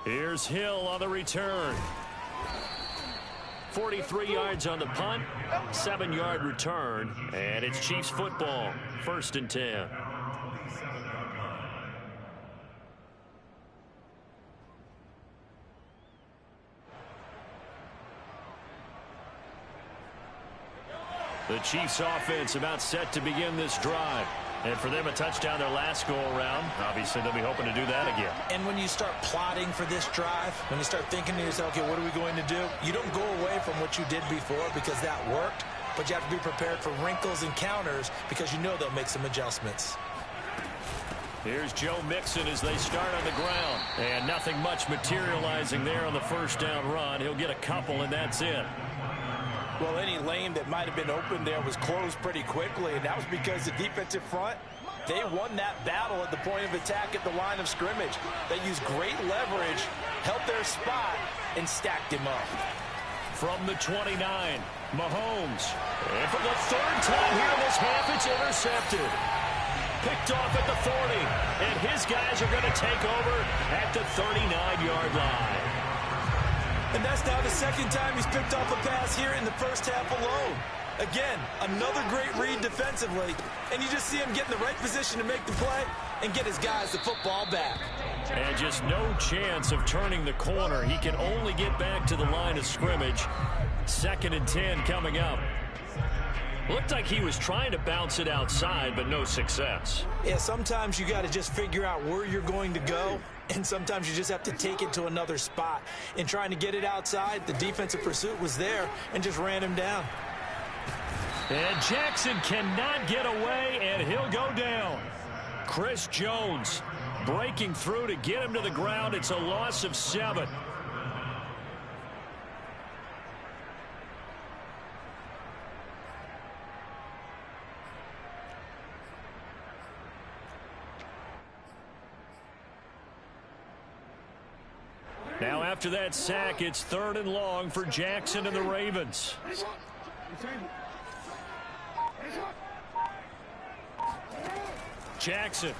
Here's Hill on the return. 43 yards on the punt, 7-yard return, and it's Chiefs football, 1st and 10. The Chiefs offense about set to begin this drive. And for them, a touchdown their last go-around. Obviously, they'll be hoping to do that again. And when you start plotting for this drive, when you start thinking to yourself, okay, what are we going to do? You don't go away from what you did before because that worked, but you have to be prepared for wrinkles and counters because you know they'll make some adjustments. Here's Joe Mixon as they start on the ground. And nothing much materializing there on the first down run. He'll get a couple, and that's it. Well, any lane that might have been open there was closed pretty quickly, and that was because the defensive front, they won that battle at the point of attack at the line of scrimmage. They used great leverage, held their spot, and stacked him up. From the 29, Mahomes. And for the 3rd time here in this half, it's intercepted. Picked off at the 40, and his guys are going to take over at the 39-yard line. And that's now the 2nd time he's picked off a pass here in the first half alone. Again, another great read defensively, and you just see him get in the right position to make the play and get his guys the football back. And just no chance of turning the corner. He can only get back to the line of scrimmage. 2nd and 10 coming up. Looked like he was trying to bounce it outside, but no success. Yeah, sometimes you got to just figure out where you're going to go, and sometimes you just have to take it to another spot. In trying to get it outside, the defensive pursuit was there and just ran him down. And Jackson cannot get away, and he'll go down. Chris Jones breaking through to get him to the ground. It's a loss of 7. Now after that sack, it's 3rd and long for Jackson and the Ravens. Jackson.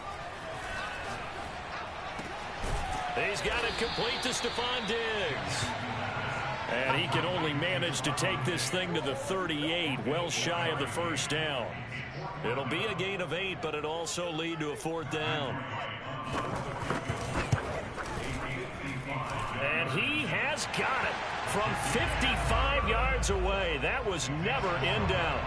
He's got it complete to Stephon Diggs. And he can only manage to take this thing to the 38, well shy of the 1st down. It'll be a gain of 8, but it'll also lead to a 4th down. And he has got it from 55 yards away. That was never in doubt.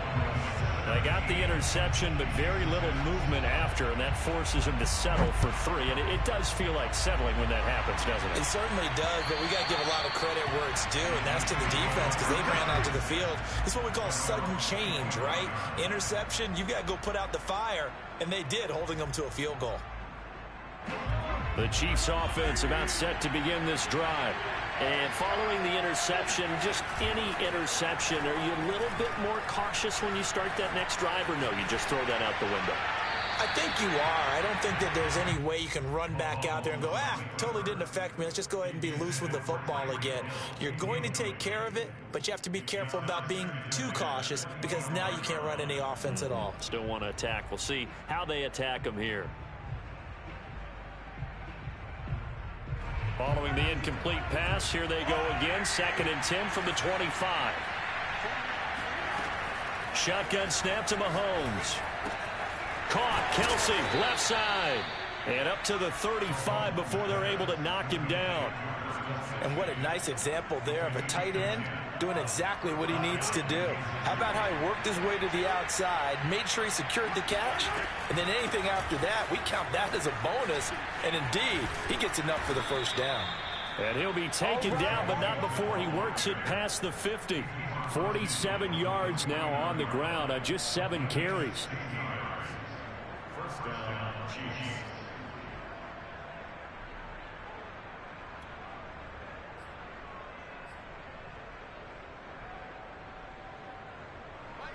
They got the interception, but very little movement after, and that forces him to settle for 3. And it does feel like settling when that happens, doesn't it? It certainly does, but we got to give a lot of credit where it's due, and that's to the defense because they ran onto the field. It's what we call sudden change, right? Interception, you got to go put out the fire, and they did, holding them to a field goal. The Chiefs offense about set to begin this drive. And following the interception, just any interception, are you a little bit more cautious when you start that next drive, or no, you just throw that out the window? I think you are. I don't think that there's any way you can run back out there and go, totally didn't affect me. Let's just go ahead and be loose with the football again. You're going to take care of it, but you have to be careful about being too cautious because now you can't run any offense at all. Still want to attack. We'll see how they attack them here. Following the incomplete pass, here they go again. 2nd and 10 from the 25. Shotgun snap to Mahomes. Caught, Kelsey, left side. And up to the 35 before they're able to knock him down. And what a nice example there of a tight end doing exactly what he needs to do. How about how he worked his way to the outside, made sure he secured the catch, and then anything after that, we count that as a bonus. And indeed, he gets enough for the 1st down. And he'll be taken down, but not before he works it past the 50. 47 yards now on the ground on just 7 carries.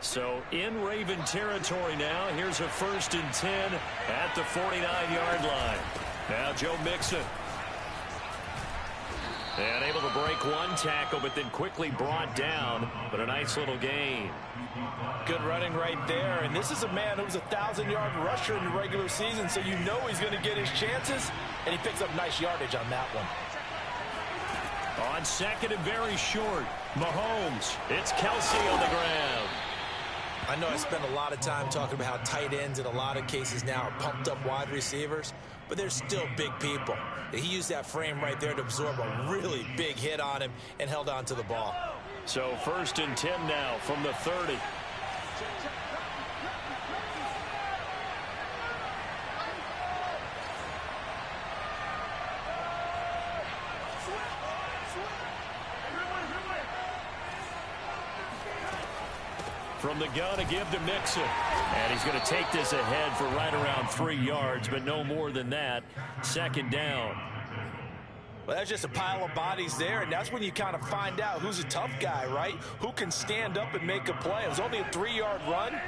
So in Raven territory now. Here's a 1st and 10 at the 49-yard line. Now Joe Mixon. And able to break one tackle, but then quickly brought down. But a nice little gain. Good running right there. And this is a man who was a 1,000-yard rusher in the regular season, so you know he's going to get his chances. And he picks up nice yardage on that one. On second and very short, Mahomes. It's Kelsey on the ground. I know I spend a lot of time talking about how tight ends in a lot of cases now are pumped up wide receivers, but they're still big people. He used that frame right there to absorb a really big hit on him and held on to the ball. So 1st and 10 now from the 30. From the gun, a give to Mixon. And he's going to take this ahead for right around 3 yards, but no more than that. 2nd down. Well, that's just a pile of bodies there, and that's when you kind of find out who's a tough guy, right? Who can stand up and make a play. It was only a 3-yard run,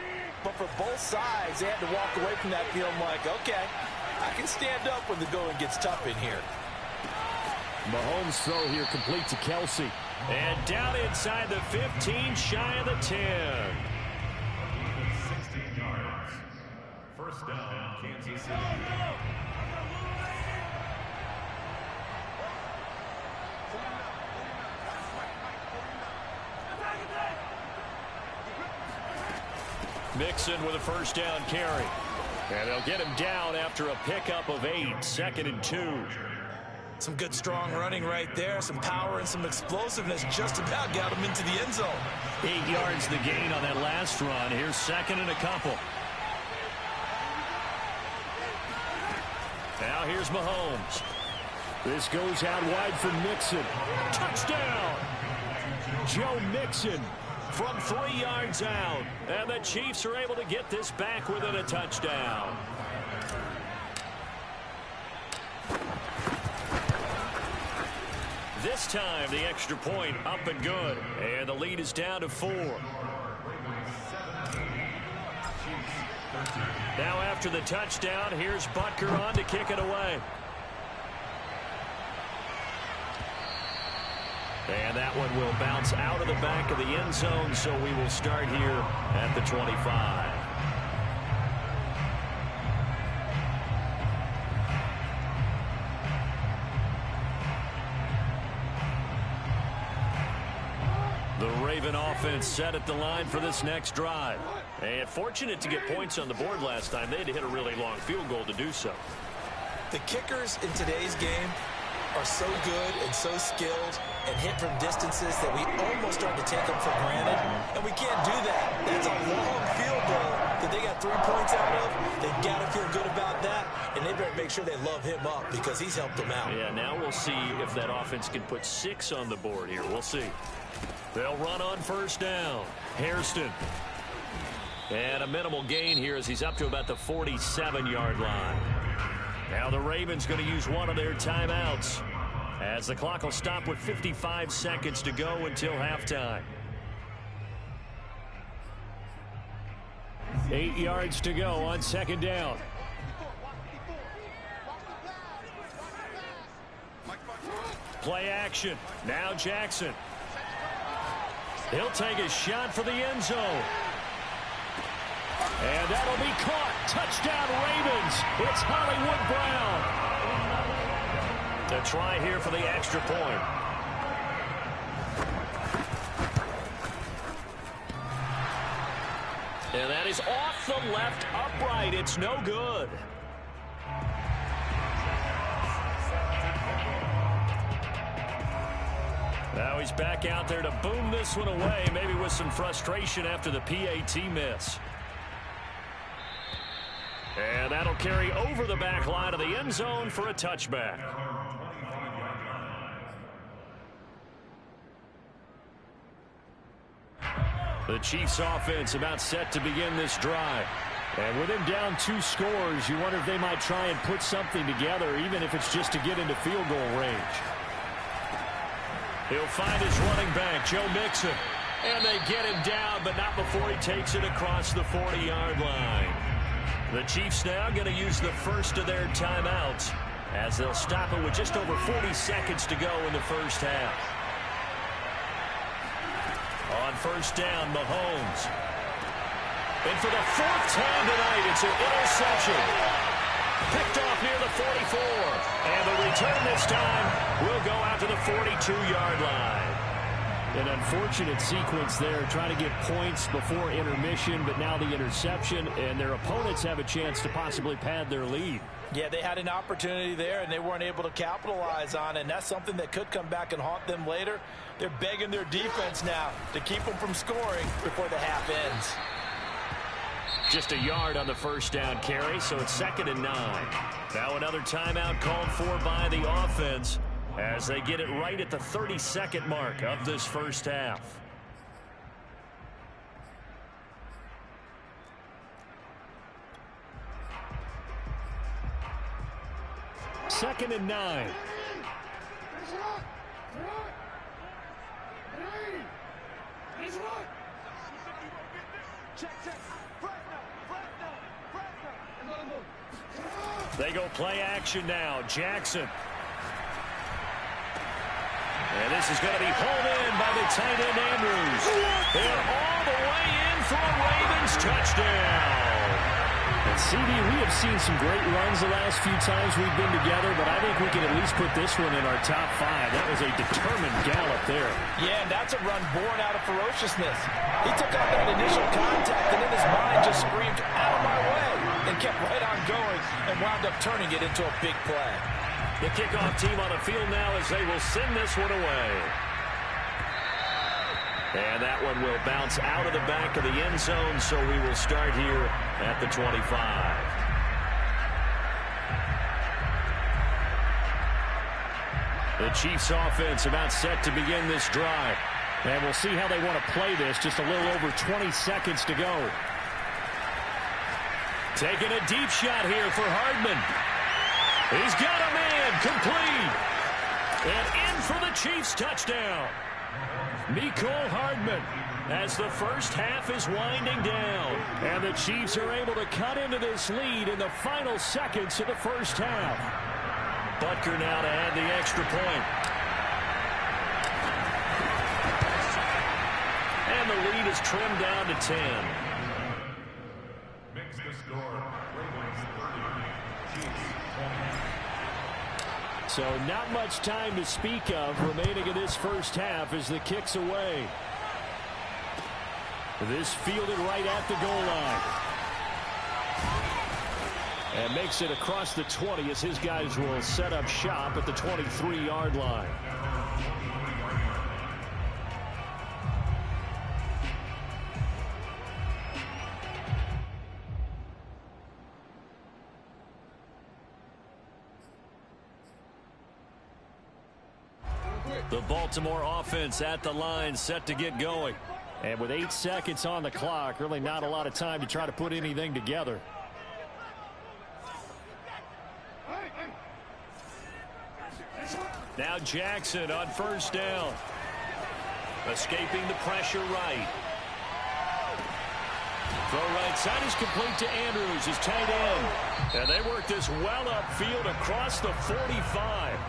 but for both sides, they had to walk away from that feeling like, okay, I can stand up when the going gets tough in here. Mahomes' throw here complete to Kelsey. And down inside the 15, shy of the 10. 16 yards. 1st down, Kansas City. Mixon with a 1st down carry. And they'll get him down after a pickup of 8. 2nd and 2. Some good, strong running right there. Some power and some explosiveness just about got him into the end zone. 8 yards the gain on that last run. Here's 2nd and a couple. Now here's Mahomes. This goes out wide for Mixon. Touchdown! Joe Mixon from 3 yards out. And the Chiefs are able to get this back within a touchdown. This time, the extra point up and good. And the lead is down to 4. Now after the touchdown, here's Butker on to kick it away. And that one will bounce out of the back of the end zone, so we will start here at the 25. The Raven offense set at the line for this next drive. And fortunate to get points on the board last time. They had to hit a really long field goal to do so. The kickers in today's game are so good and so skilled and hit from distances that we almost start to take them for granted. And we can't do that. That's a long field goal that they got 3 points out of. They've got to feel good about that. And they better make sure they love him up because he's helped them out. Yeah, now we'll see if that offense can put 6 on the board here. We'll see. They'll run on 1st down. Hairston. And a minimal gain here as he's up to about the 47-yard line. Now the Ravens going to use one of their timeouts as the clock will stop with 55 seconds to go until halftime. 8 yards to go on 2nd down. Play action. Now Jackson. He'll take a shot for the end zone. And that'll be caught. Touchdown Ravens. It's Hollywood Brown. The try here for the extra point. And that is off the left upright. It's no good. Now he's back out there to boom this one away, maybe with some frustration after the PAT miss. And that'll carry over the back line of the end zone for a touchback. The Chiefs offense about set to begin this drive. And with him down 2 scores, you wonder if they might try and put something together, even if it's just to get into field goal range. He'll find his running back, Joe Mixon. And they get him down, but not before he takes it across the 40-yard line. The Chiefs now going to use the first of their timeouts as they'll stop it with just over 40 seconds to go in the first half. On 1st down, Mahomes. And for the 4th time tonight, it's an interception. Picked off near the 44. And the return this time will go out to the 42-yard line. An unfortunate sequence there, trying to get points before intermission, but now the interception, and their opponents have a chance to possibly pad their lead. Yeah, they had an opportunity there, and they weren't able to capitalize on it, and that's something that could come back and haunt them later. They're begging their defense now to keep them from scoring before the half ends. Just a yard on the first down carry, so it's 2nd and 9. Now another timeout called for by the offense as they get it right at the 32nd mark of this first half. Second and 9. They go play action now. Jackson. And this is going to be pulled in by the tight end Andrews. And all the way in for a Ravens touchdown. And CD, we have seen some great runs the last few times we've been together, but I think we can at least put this one in our top 5. That was a determined gallop there. Yeah, and that's a run born out of ferociousness. He took out that initial contact and in his mind just screamed, "Out of my way," and kept right on going and wound up turning it into a big play. The kickoff team on the field now as they will send this one away. And that one will bounce out of the back of the end zone, so we will start here at the 25. The Chiefs offense about set to begin this drive. And we'll see how they want to play this. Just a little over 20 seconds to go. Taking a deep shot here for Hardman. He's got a man, complete. And in for the Chiefs touchdown. Mecole Hardman as the first half is winding down. And the Chiefs are able to cut into this lead in the final seconds of the first half. Butker now to add the extra point. And the lead is trimmed down to 10. Makes the score. Ravens 30, Chiefs 20. So not much time to speak of remaining in this first half as the kick's away. This fielded right at the goal line. And makes it across the 20 as his guys will set up shop at the 23-yard line. The Baltimore offense at the line set to get going. And with 8 seconds on the clock, really not a lot of time to try to put anything together. Now Jackson on first down. Escaping the pressure right. Throw right side is complete to Andrews, his tight end. And they work this well upfield across the 45.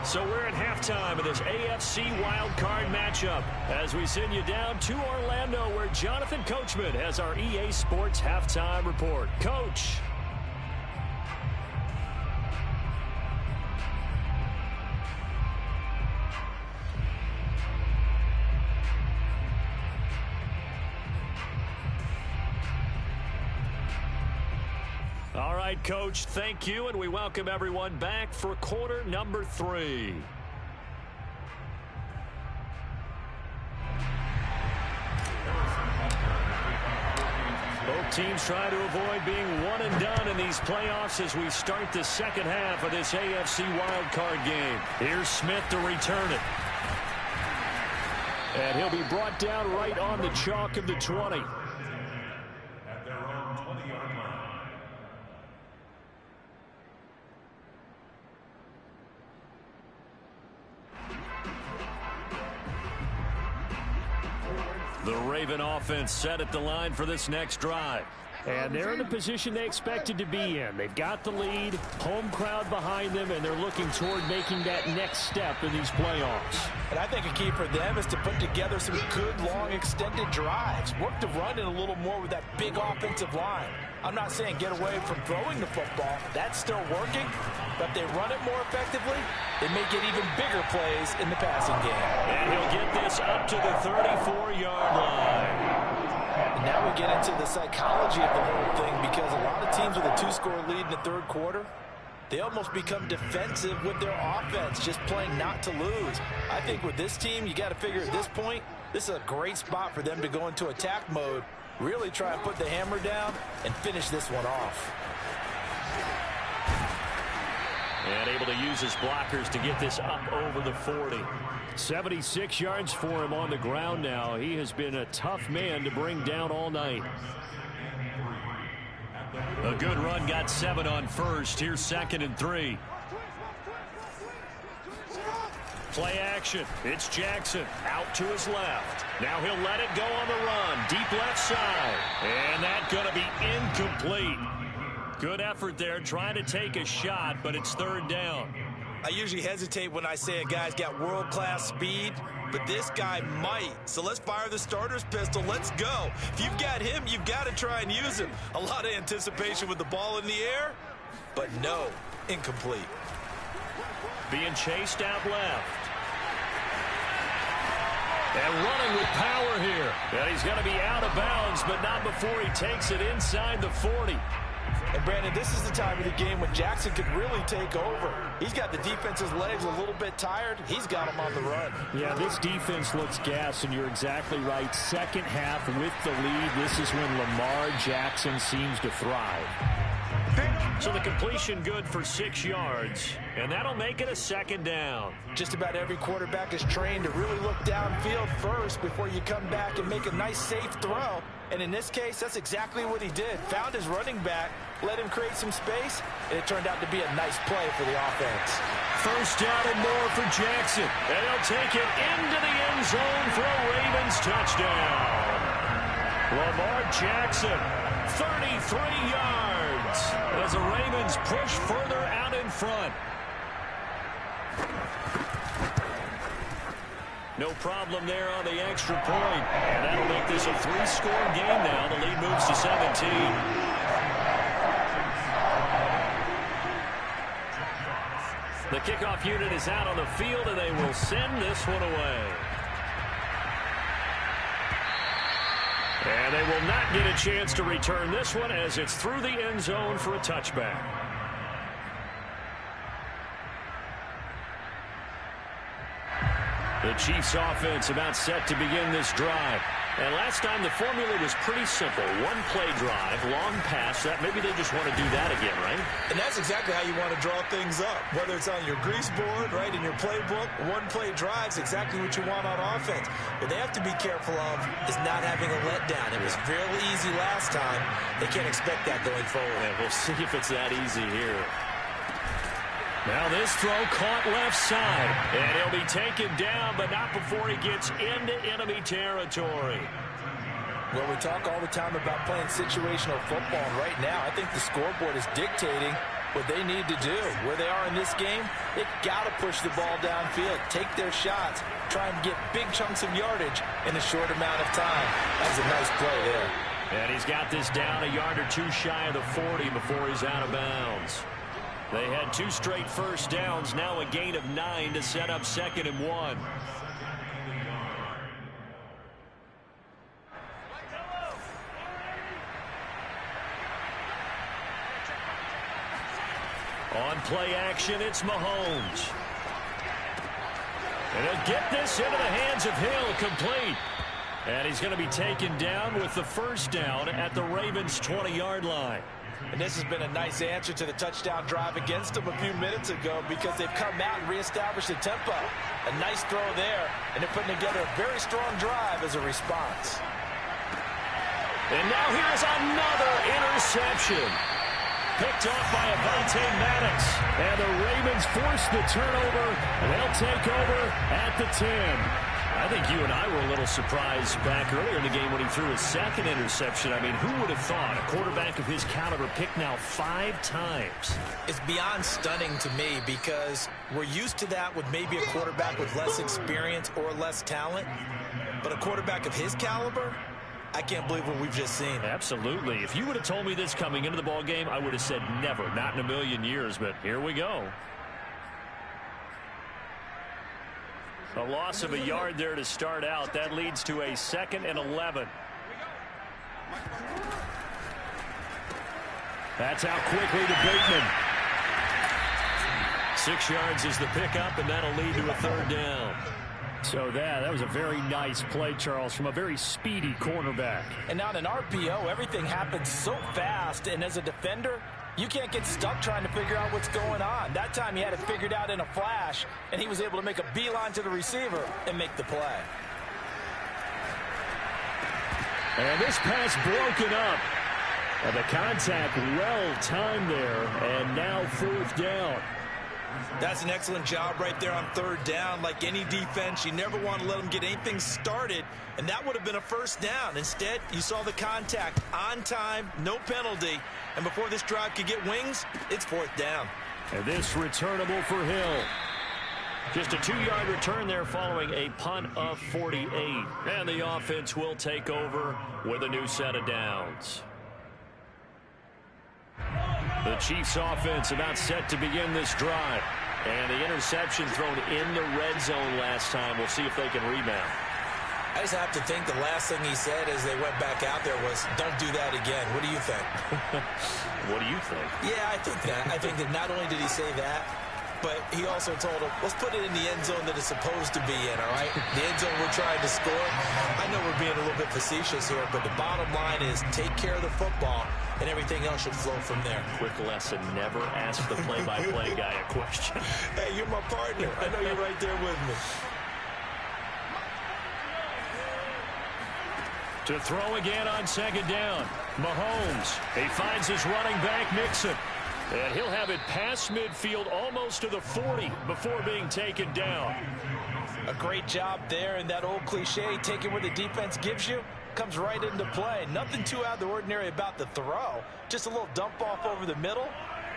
So we're at halftime of this AFC wildcard matchup as we send you down to Orlando where Jonathan Coachman has our EA Sports halftime report. Coach. All right, Coach, thank you, and we welcome everyone back for quarter number 3. Both teams trying to avoid being one and done in these playoffs as we start the second half of this AFC wildcard game. Here's Smith to return it. And he'll be brought down right on the chalk of the 20. At their own 20-yard line. The Raven offense set at the line for this next drive. And they're in the position they expected to be in. They've got the lead, home crowd behind them, and they're looking toward making that next step in these playoffs. And I think a key for them is to put together some good, long, extended drives. Work the run in a little more with that big offensive line. I'm not saying get away from throwing the football. That's still working. But if they run it more effectively, they may get even bigger plays in the passing game. And he'll get this up to the 34-yard line. And now we get into the psychology of the whole thing, because a lot of teams with a 2-score lead in the third quarter, they almost become defensive with their offense, just playing not to lose. I think with this team, you got to figure at this point, this is a great spot for them to go into attack mode, really try and put the hammer down and finish this one off. And able to use his blockers to get this up over the 40. 76 yards for him on the ground now. He has been a tough man to bring down all night. A good run, got 7 on first. Here's 2nd and 3. Play action. It's Jackson out to his left. Now he'll let it go on the run. Deep left side. And that's going to be incomplete. Good effort there, trying to take a shot, but it's 3rd down. I usually hesitate when I say a guy's got world-class speed, but this guy might. So let's fire the starter's pistol. Let's go. If you've got him, you've got to try and use him. A lot of anticipation with the ball in the air, but no, incomplete. Being chased out left. And running with power here. And he's going to be out of bounds, but not before he takes it inside the 40. And, Brandon, this is the time of the game when Jackson could really take over. He's got the defense's legs a little bit tired. He's got him on the run. Yeah, this defense looks gassed, and you're exactly right. Second half with the lead, this is when Lamar Jackson seems to thrive. So the completion good for 6 yards, and that'll make it a 2nd down. Just about every quarterback is trained to really look downfield first before you come back and make a nice, safe throw. And in this case, that's exactly what he did. Found his running back, let him create some space, and it turned out to be a nice play for the offense. 1st down and more for Jackson. And he'll take it into the end zone for a Ravens touchdown. Lamar Jackson, 33 yards, as the Ravens push further out in front. No problem there on the extra point. And that'll make this a 3-score game now. The lead moves to 17. The kickoff unit is out on the field, and they will send this one away. And they will not get a chance to return this one as it's through the end zone for a touchback. The Chiefs offense about set to begin this drive. And last time the formula was pretty simple. 1-play drive, long pass. Maybe they just want to do that again, right? And that's exactly how you want to draw things up. Whether it's on your grease board, right, in your playbook, 1-play drive's exactly what you want on offense. What they have to be careful of is not having a letdown. It was fairly easy last time. They can't expect that going forward. Yeah, we'll see if it's that easy here. Now this throw caught left side, and he'll be taken down, but not before he gets into enemy territory. Well, we talk all the time about playing situational football, and right now I think the scoreboard is dictating what they need to do. Where they are in this game, they've got to push the ball downfield, take their shots, try and get big chunks of yardage in a short amount of time. That was a nice play there. And he's got this down a yard or two shy of the 40 before he's out of bounds. They had 2 straight 1st downs, now a gain of 9 to set up 2nd and 1. On play action, it's Mahomes. And he'll get this into the hands of Hill, complete. And he's going to be taken down with the 1st down at the Ravens' 20-yard line. And this has been a nice answer to the touchdown drive against them a few minutes ago, because they've come out and reestablished the tempo. A nice throw there, and they're putting together a very strong drive as a response. And now here's another interception. Picked off by Avonte Maddox. And the Ravens force the turnover. They'll take over at the 10. I think you and I were a little surprised back earlier in the game when he threw his 2nd interception. I mean, who would have thought a quarterback of his caliber picked now 5 times? It's beyond stunning to me, because we're used to that with maybe a quarterback with less experience or less talent. But a quarterback of his caliber, I can't believe what we've just seen. Absolutely. If you would have told me this coming into the ball game, I would have said never, not in a million years, but here we go. A loss of a yard there to start out. That leads to a 2nd and 11. That's out quickly to Bateman. 6 yards is the pickup, and that'll lead to a 3rd down. So that was a very nice play, Charles, from a very speedy cornerback. And now in an RPO, everything happens so fast, and as a defender, you can't get stuck trying to figure out what's going on. That time he had it figured out in a flash, and he was able to make a beeline to the receiver and make the play. And this pass broken up. And the contact well timed there, and now 4th down. That's an excellent job right there on 3rd down. Like any defense, you never want to let them get anything started, and that would have been a 1st down. Instead, you saw the contact on time, no penalty, and before this drive could get wings, it's 4th down. And this returnable for Hill. Just a 2-yard return there following a punt of 48. And the offense will take over with a new set of downs. The Chiefs offense about set to begin this drive. And the interception thrown in the red zone last time. We'll see if they can rebound. I just have to think the last thing he said as they went back out there was, don't do that again. What do you think? What do you think? Yeah, I think that. I think that not only did he say that, but he also told him, let's put it in the end zone that it's supposed to be in, all right? The end zone we're trying to score. I know we're being a little bit facetious here, but the bottom line is take care of the football, and everything else should flow from there. Quick lesson, never ask the play-by-play guy a question. Hey, you're my partner. I know you're right there with me. To throw again on 2nd down. Mahomes. He finds his running back, Mixon. And he'll have it past midfield almost to the 40 before being taken down. A great job there, and that old cliche, take it where the defense gives you, comes right into play. Nothing too out of the ordinary about the throw. Just a little dump off over the middle.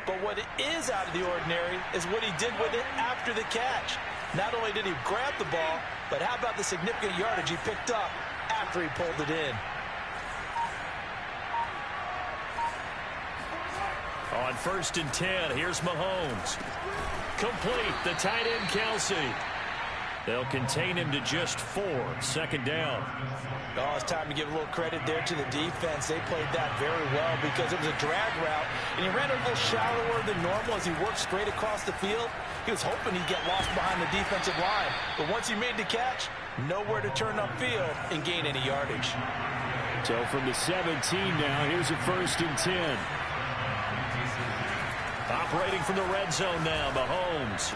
But what is out of the ordinary is what he did with it after the catch. Not only did he grab the ball, but how about the significant yardage he picked up after he pulled it in. On 1st and 10, here's Mahomes. Complete, the tight end Kelsey. They'll contain him to just 4. 2nd down. Oh, it's time to give a little credit there to the defense. They played that very well because it was a drag route, and he ran a little shallower than normal as he worked straight across the field. He was hoping he'd get lost behind the defensive line, but once he made the catch, nowhere to turn upfield and gain any yardage. So from the 17 now, here's a 1st and 10. Operating from the red zone now, Mahomes.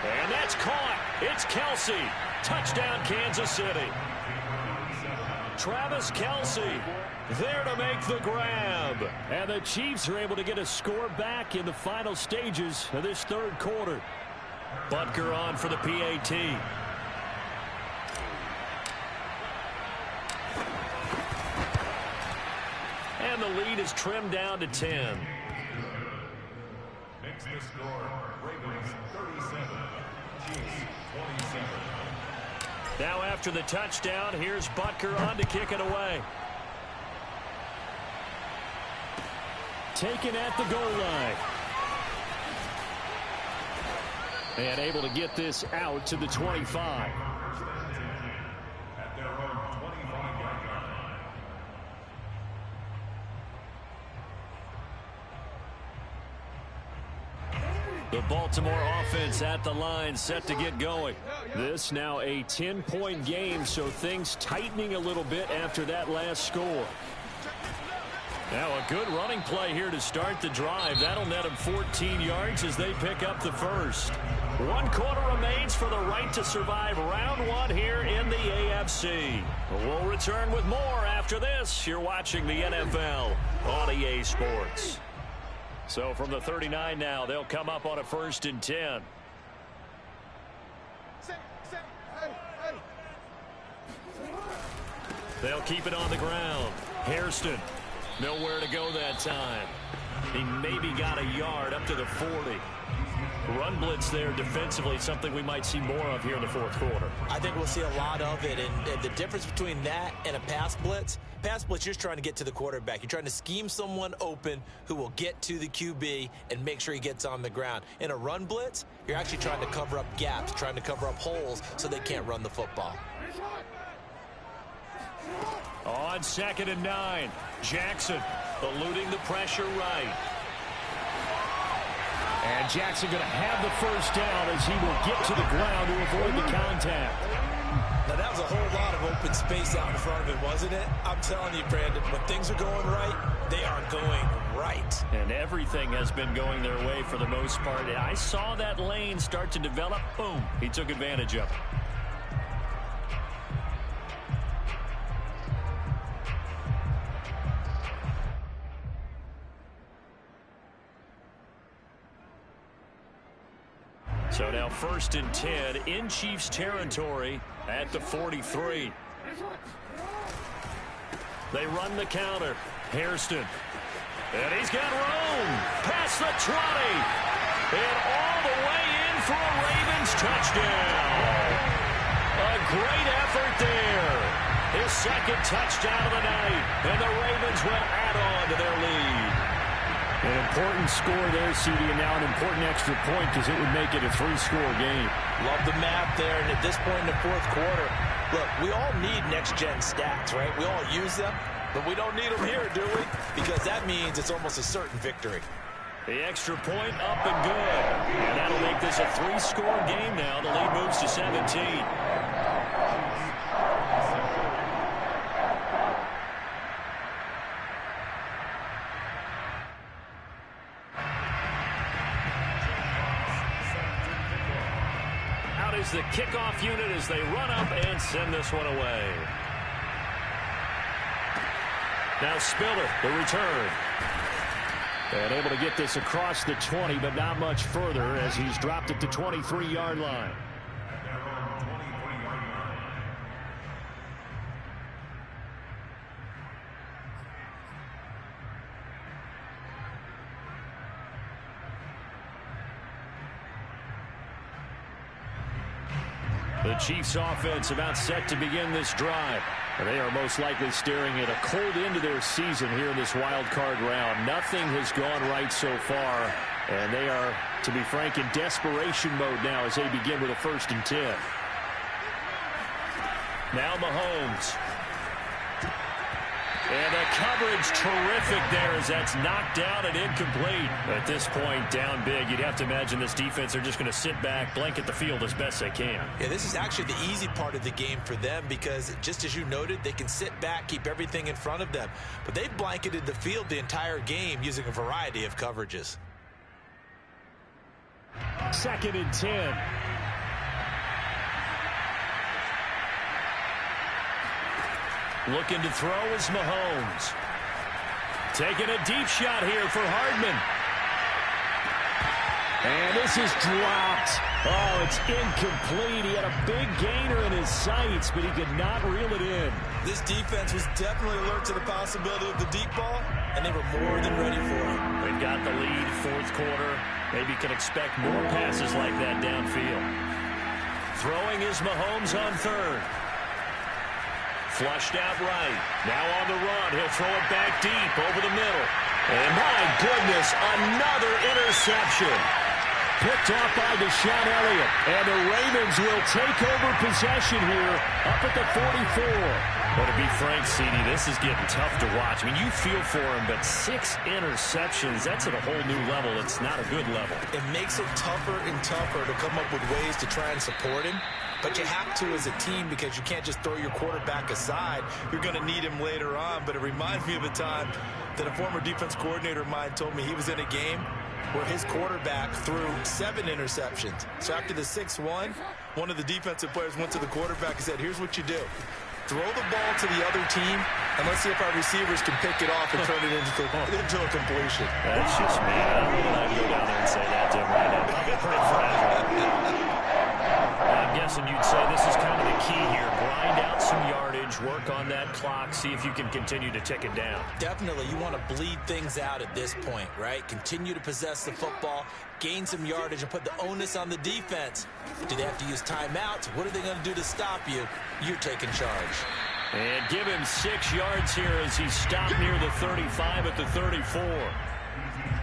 And that's caught. It's Kelsey. Touchdown, Kansas City. Travis Kelsey there to make the grab. And the Chiefs are able to get a score back in the final stages of this 3rd quarter. Butker on for the PAT. And the lead is trimmed down to 10. Makes the score Ravens 37, Chiefs 27. Now after the touchdown, here's Butker on to kick it away. Taken at the goal line. And able to get this out to the 25. At their own 25-yard line. The Baltimore offense at the line, set to get going. This now a 10-point game, so things tightening a little bit after that last score. Now a good running play here to start the drive. That'll net them 14 yards as they pick up the 1st. 1 quarter remains for the right to survive round 1 here in the AFC. We'll return with more after this. You're watching the NFL on EA Sports. So from the 39 now, they'll come up on a 1st and 10. They'll keep it on the ground. Hairston, nowhere to go that time. He maybe got a yard up to the 40. Run blitz there defensively, something we might see more of here in the fourth quarter. I think we'll see a lot of it, and the difference between that and a pass blitz, you're just trying to get to the quarterback. You're trying to scheme someone open who will get to the QB and make sure he gets on the ground. In a run blitz, you're actually trying to cover up gaps, trying to cover up holes so they can't run the football. On 2nd and 9, Jackson eluding the pressure right. And Jackson going to have the first down as he will get to the ground to avoid the contact. Now, that was a whole lot of open space out in front of him, wasn't it? I'm telling you, Brandon, when things are going right, they are going right. And everything has been going their way for the most part. I saw that lane start to develop. Boom. He took advantage of it. So now 1st and 10 in Chiefs territory at the 43. They run the counter. Hairston. And he's got room. Past the 20. And all the way in for a Ravens touchdown. A great effort there. His 2nd touchdown of the night. And the Ravens will add on to their lead. An important score there, CD, and now an important extra point because it would make it a 3-score game. Love the math there, and at this point in the fourth quarter, look, we all need next-gen stats, right? We all use them, but we don't need them here, do we? Because that means it's almost a certain victory. The extra point up and good. And that'll make this a 3-score game now. The lead moves to 17. The kickoff unit as they run up and send this one away. Now Spiller, the return. And able to get this across the 20, but not much further as he's dropped at the 23-yard line. The Chiefs offense about set to begin this drive. They are most likely staring at a cold end to their season here in this wild card round. Nothing has gone right so far, and they are, to be frank, in desperation mode now as they begin with a 1st and 10. Now Mahomes. And the coverage terrific there as that's knocked down and incomplete. At this point, down big, you'd have to imagine this defense are just going to sit back, blanket the field as best they can. Yeah, this is actually the easy part of the game for them because, just as you noted, they can sit back, keep everything in front of them. But they've blanketed the field the entire game using a variety of coverages. 2nd and 10. Looking to throw is Mahomes. Taking a deep shot here for Hardman. And this is dropped. Oh, it's incomplete. He had a big gainer in his sights, but he could not reel it in. This defense was definitely alert to the possibility of the deep ball, and they were more than ready for it. They've got the lead, fourth quarter. Maybe can expect more passes like that downfield. Throwing is Mahomes on 3rd. Flushed out right. Now on the run. He'll throw it back deep over the middle. And my goodness, another interception. Picked off by Deshaun Elliott. And the Ravens will take over possession here up at the 44. Well, to be frank, CD, this is getting tough to watch. I mean, you feel for him, but 6 interceptions, that's at a whole new level. It's not a good level. It makes it tougher and tougher to come up with ways to try and support him. But you have to as a team because you can't just throw your quarterback aside. You're going to need him later on. But it reminds me of a time that a former defense coordinator of mine told me he was in a game where his quarterback threw 7 interceptions. So after the 6th one of the defensive players went to the quarterback and said, here's what you do. Throw the ball to the other team, and let's see if our receivers can pick it off and turn it into a completion. That's just me. I don't know that I'd go down there and say that to him right now. Pretty fragile. I'm guessing you'd say this is kind of the key here. grind out some yardage, work on that clock, see if you can continue to tick it down. Definitely, you want to bleed things out at this point, right? Continue to possess the football, gain some yardage, and put the onus on the defense. Do they have to use timeouts? What are they going to do to stop you? You're taking charge. And give him 6 yards here as he stopped near the 35 at the 34.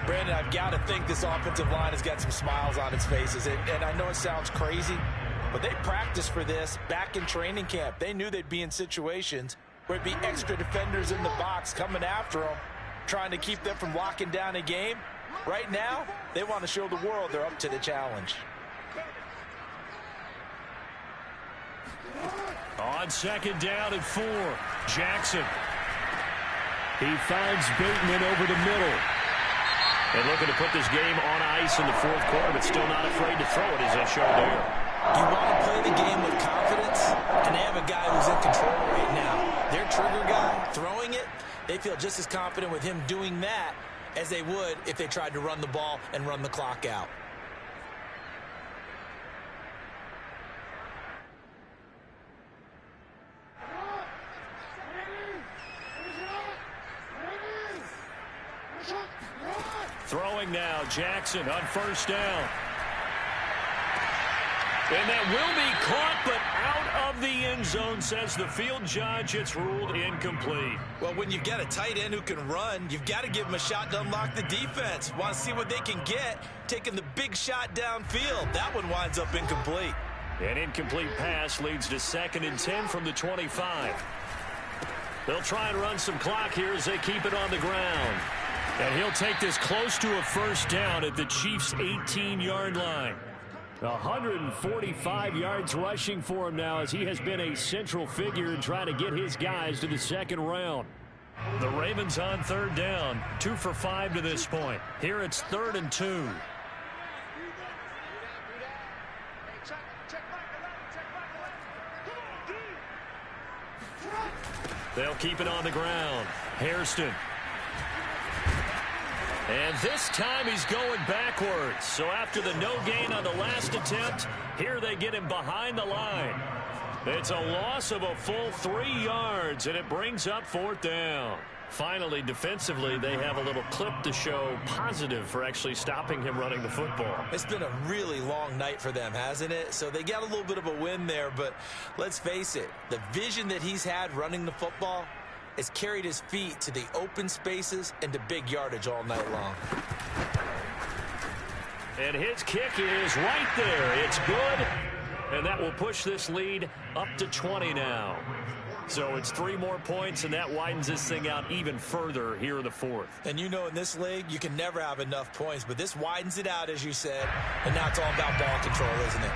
Brandon, I've got to think this offensive line has got some smiles on its faces. And I know it sounds crazy, but they practiced for this back in training camp. They knew they'd be in situations where it'd be extra defenders in the box coming after them, trying to keep them from locking down a game. Right now, they want to show the world they're up to the challenge. On second down and 4, Jackson. He finds Bateman over the middle. And looking to put this game on ice in the 4th quarter, but still not afraid to throw it, as they showed there. You want to play the game with confidence, and they have a guy who's in control right now. Their trigger guy, throwing it, they feel just as confident with him doing that as they would if they tried to run the ball and run the clock out. Throwing now, Jackson on 1st down. And that will be caught, but out of the end zone, says the field judge. It's ruled incomplete. Well, when you've got a tight end who can run, you've got to give him a shot to unlock the defense. Want to see what they can get, taking the big shot downfield. That one winds up incomplete. An incomplete pass leads to 2nd and 10 from the 25. They'll try and run some clock here as they keep it on the ground. And he'll take this close to a 1st down at the Chiefs' 18-yard line. 145 yards rushing for him now, as he has been a central figure in trying to get his guys to the 2nd round. The Ravens on 3rd down, 2 for 5 to this point. Here it's 3rd and 2. They'll keep it on the ground. Hairston. And this time he's going backwards. So after the no gain on the last attempt, here they get him behind the line. It's a loss of a full 3 yards, and it brings up 4th down. Finally, defensively, they have a little clip to show positive for actually stopping him running the football. It's been a really long night for them, hasn't it? So they got a little bit of a win there, but let's face it, the vision that he's had running the football has carried his feet to the open spaces and to big yardage all night long. And his kick is right there. It's good, and that will push this lead up to 20 now. So it's 3 more points, and that widens this thing out even further here in the 4th. And you know, in this league, you can never have enough points, but this widens it out, as you said, and now it's all about ball control, isn't it?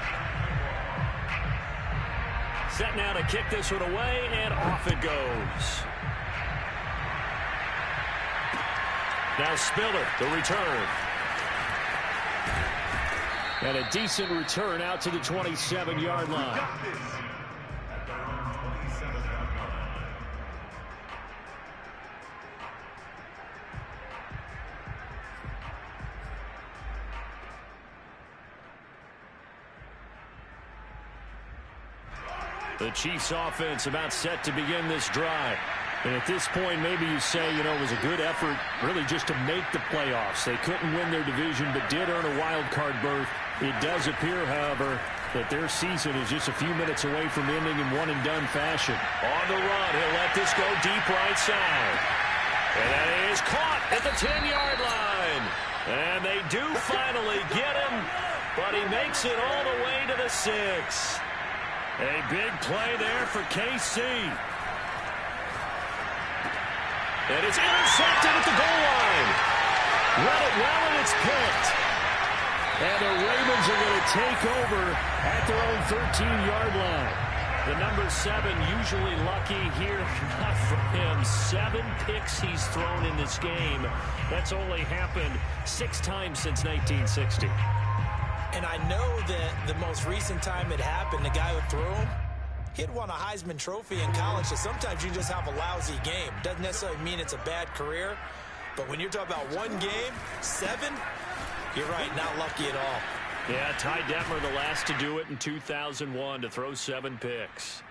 Set now to kick this one away, and off it goes. Now Spiller, the return. And a decent return out to the 27-yard line. The Chiefs offense about set to begin this drive. And at this point, maybe you say, you know, it was a good effort really just to make the playoffs. They couldn't win their division, but did earn a wild card berth. It does appear, however, that their season is just a few minutes away from ending in one-and-done fashion. On the run, he'll let this go deep right side. And that is caught at the 10-yard line. And they do finally get him, but he makes it all the way to the 6. A big play there for KC. And it's intercepted at the goal line. Read it well, and it's picked. And the Ravens are going to take over at their own 13-yard line. The number 7 usually lucky here. Not for him. 7 picks he's thrown in this game. That's only happened 6 times since 1960. And I know that the most recent time it happened, the guy who threw him, he had won a Heisman Trophy in college, so sometimes you just have a lousy game. Doesn't necessarily mean it's a bad career, but when you're talking about 1 game, 7, you're right, not lucky at all. Yeah, Ty Detmer, the last to do it in 2001, to throw 7 picks.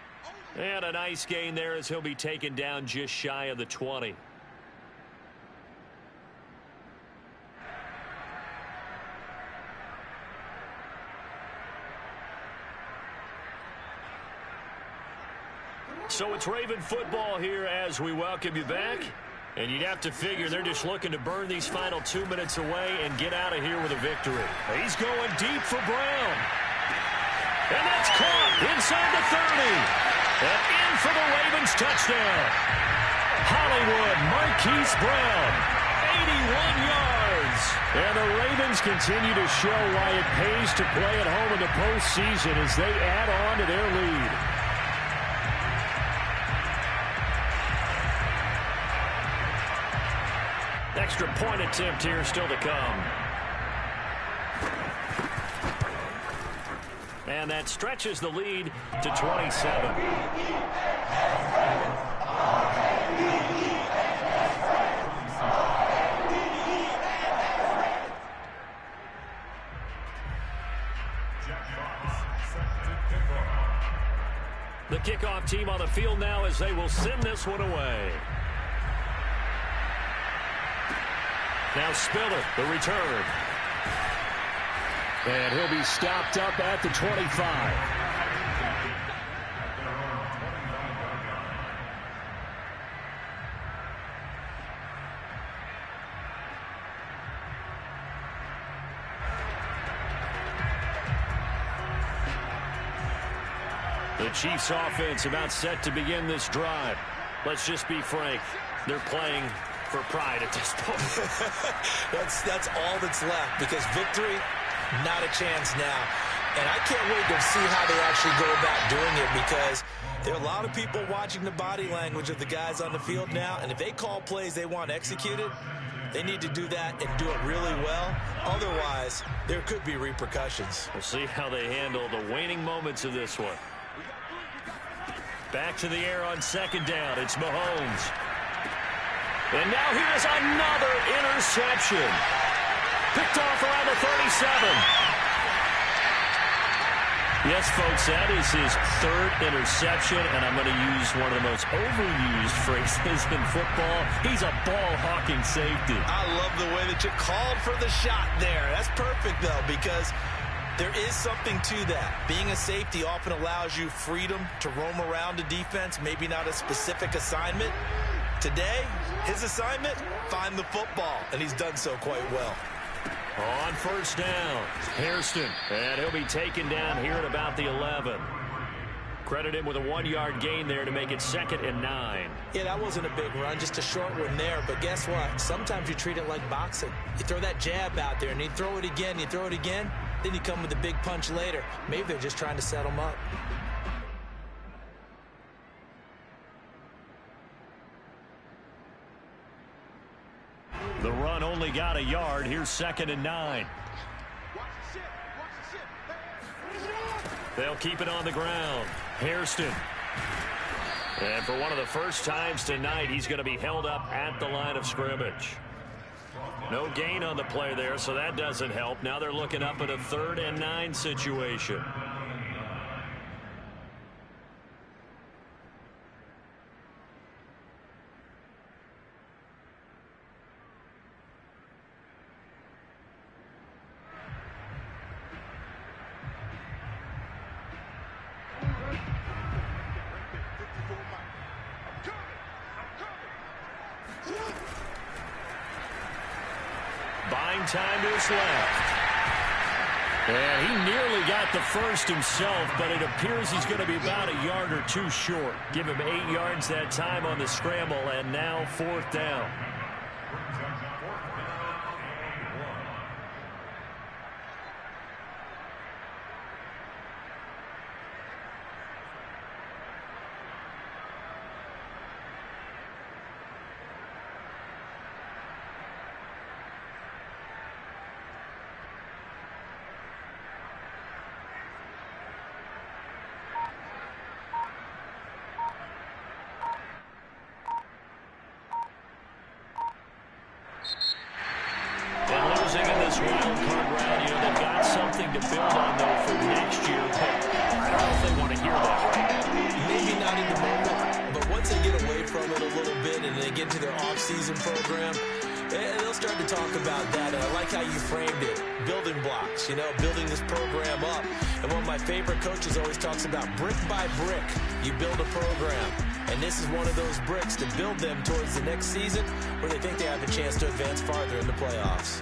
And a nice gain there as he'll be taken down just shy of the 20. So it's Raven football here as we welcome you back. And you'd have to figure they're just looking to burn these final 2 minutes away and get out of here with a victory. He's going deep for Brown. And that's caught inside the 30. And in for the Ravens touchdown. Hollywood Marquise Brown, 81 yards. And the Ravens continue to show why it pays to play at home in the postseason as they add on to their lead. Extra point attempt here still to come. And that stretches the lead to 27. The kickoff team on the field now as they will send this one away. Now Spiller, the return. And he'll be stopped up at the 25. The Chiefs offense about set to begin this drive. Let's just be frank. They're playing for pride at this point. That's all that's left because victory, not a chance now. And I can't wait to see how they actually go about doing it because there are a lot of people watching the body language of the guys on the field now. And if they call plays they want executed, they need to do that and do it really well. Otherwise, there could be repercussions. We'll see how they handle the waning moments of this one. Back to the air on second down. It's Mahomes. And now here's another interception. Picked off around the 37. Yes, folks, that is his third interception, and I'm going to use one of the most overused phrases in football. He's a ball-hawking safety. I love the way that you called for the shot there. That's perfect, though, because there is something to that. Being a safety often allows you freedom to roam around the defense, maybe not a specific assignment. Today, his assignment, find the football, and he's done so quite well. On first down, Hairston, and he'll be taken down here at about the 11. Credit him with a 1-yard gain there to make it 2nd and 9. Yeah, that wasn't a big run, just a short one there. But guess what? Sometimes you treat it like boxing. You throw that jab out there, and you throw it again, then you come with a big punch later. Maybe they're just trying to set him up. The run only got a yard. Here's 2nd and 9. They'll keep it on the ground. Hairston. And for one of the first times tonight, he's going to be held up at the line of scrimmage. No gain on the play there, so that doesn't help. Now they're looking up at a 3rd and 9 situation. Buying time is left. And he nearly got the first himself, but it appears he's going to be about a yard or two short. Give him 8 yards that time on the scramble, and now 4th down. And losing in this wild card round, they've got something to build on, though, for next year. But I don't know if they want to hear that right now. Maybe not in the season program, they'll start to talk about that. And I like how you framed it. Building blocks, building this program up. And one of my favorite coaches always talks about brick by brick, you build a program. And this is one of those bricks to build them towards the next season where they think they have a chance to advance farther in the playoffs.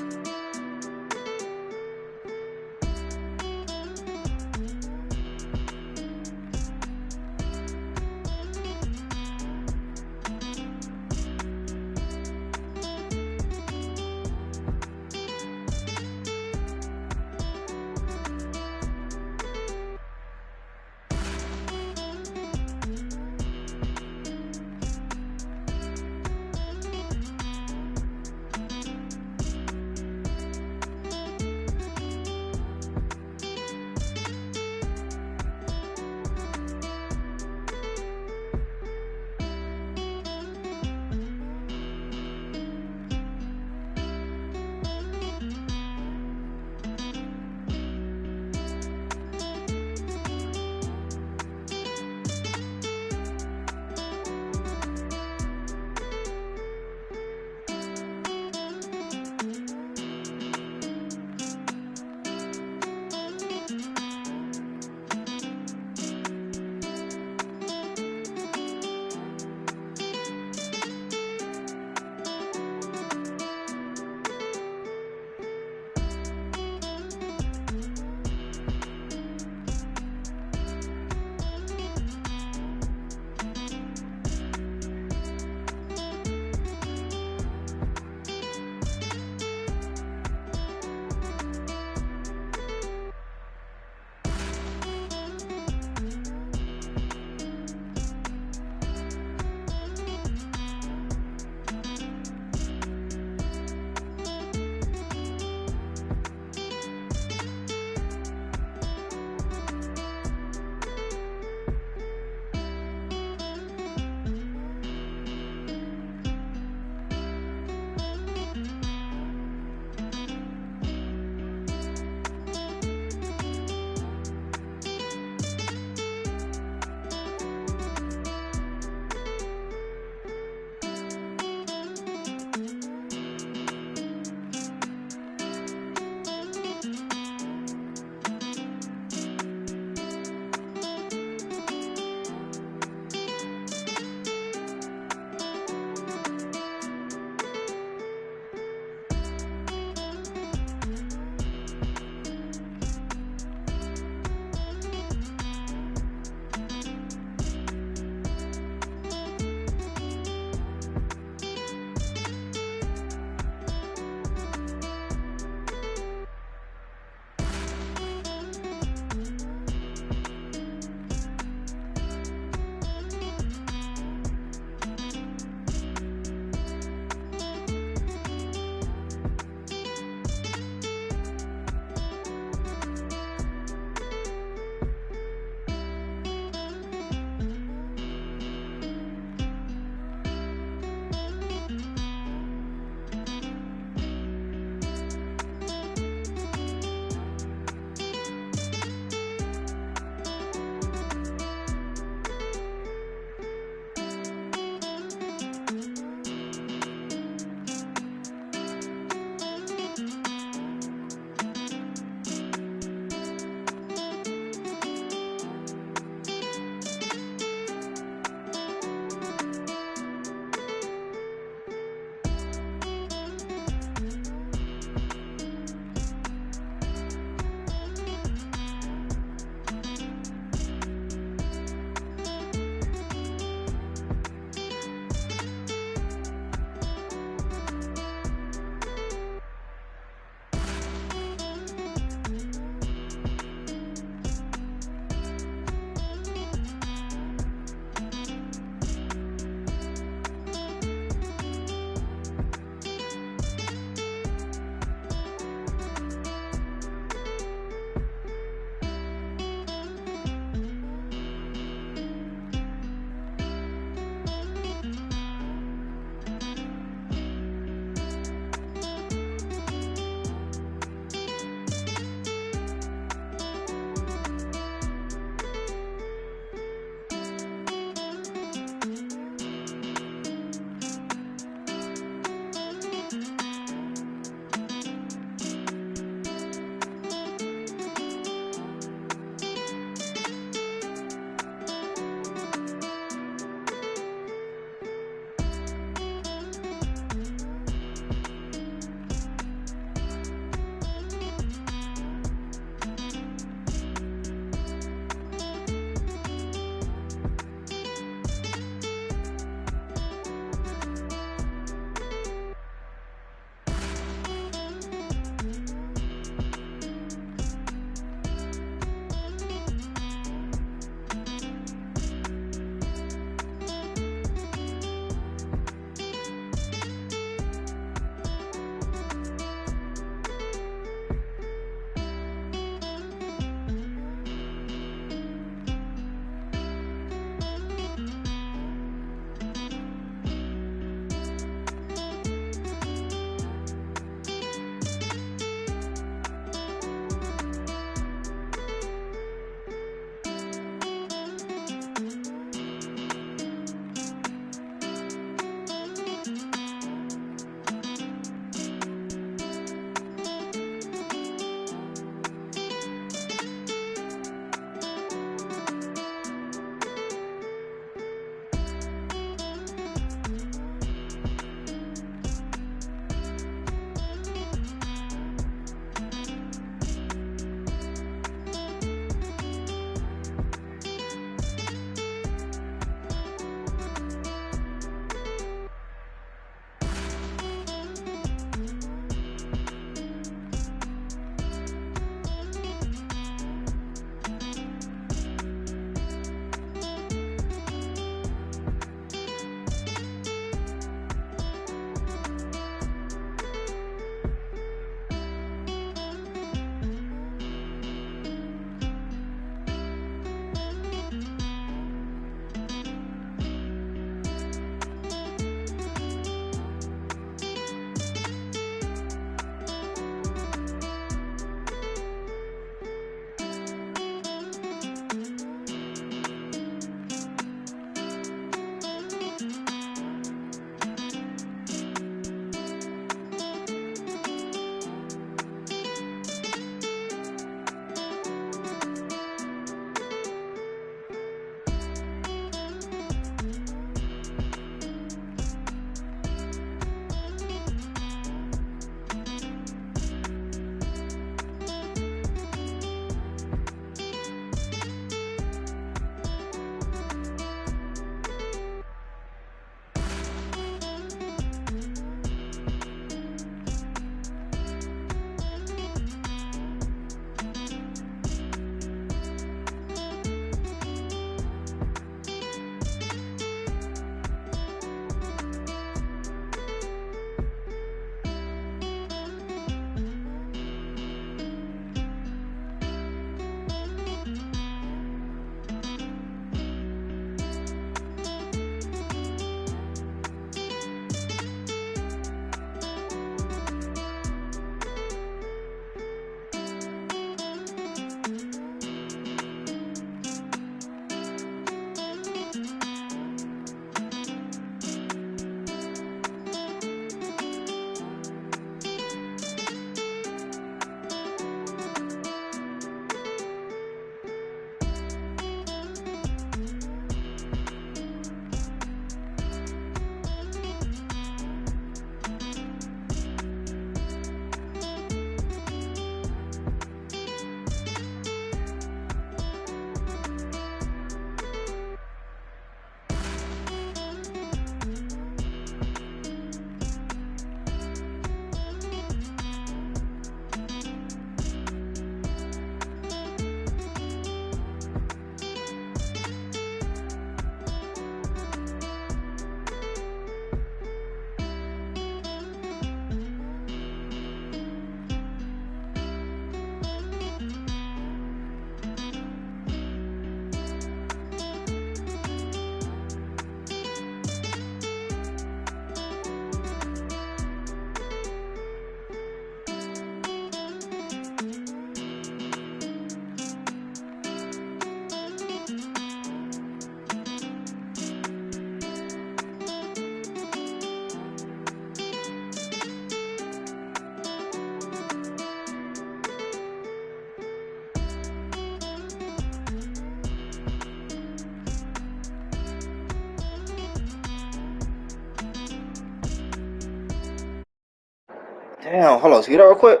Damn, hold on, see that real quick?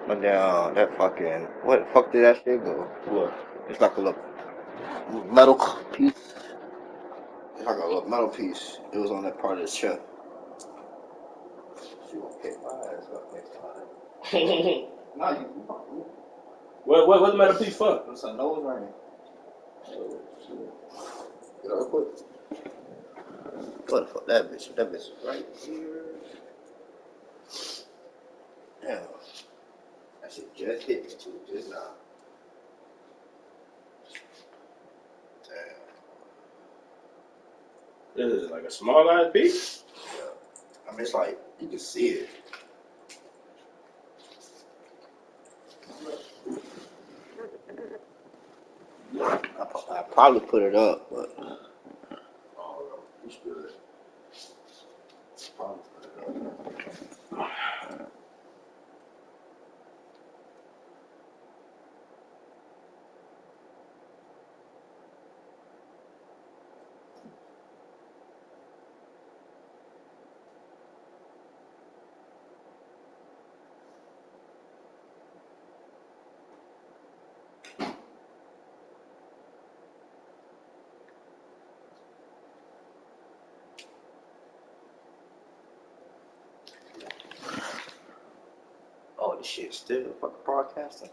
But damn, that fucking, what the fuck did that shit go? Look, it's like a little metal piece. It's like a little metal piece. It was on that part of the chest. She gonna kick my ass up next time. Nah, you. What's the metal piece for? It's a nose ring. Get real quick. What the fuck, that bitch? That bitch is right here. Damn. That shit just hit me too, just now. Damn. This is like a small ass piece. Yeah. I mean, it's like, you can see it. I probably put it up, but. Oh, you should. Probably put it up. Oh, this shit still fucking broadcasting.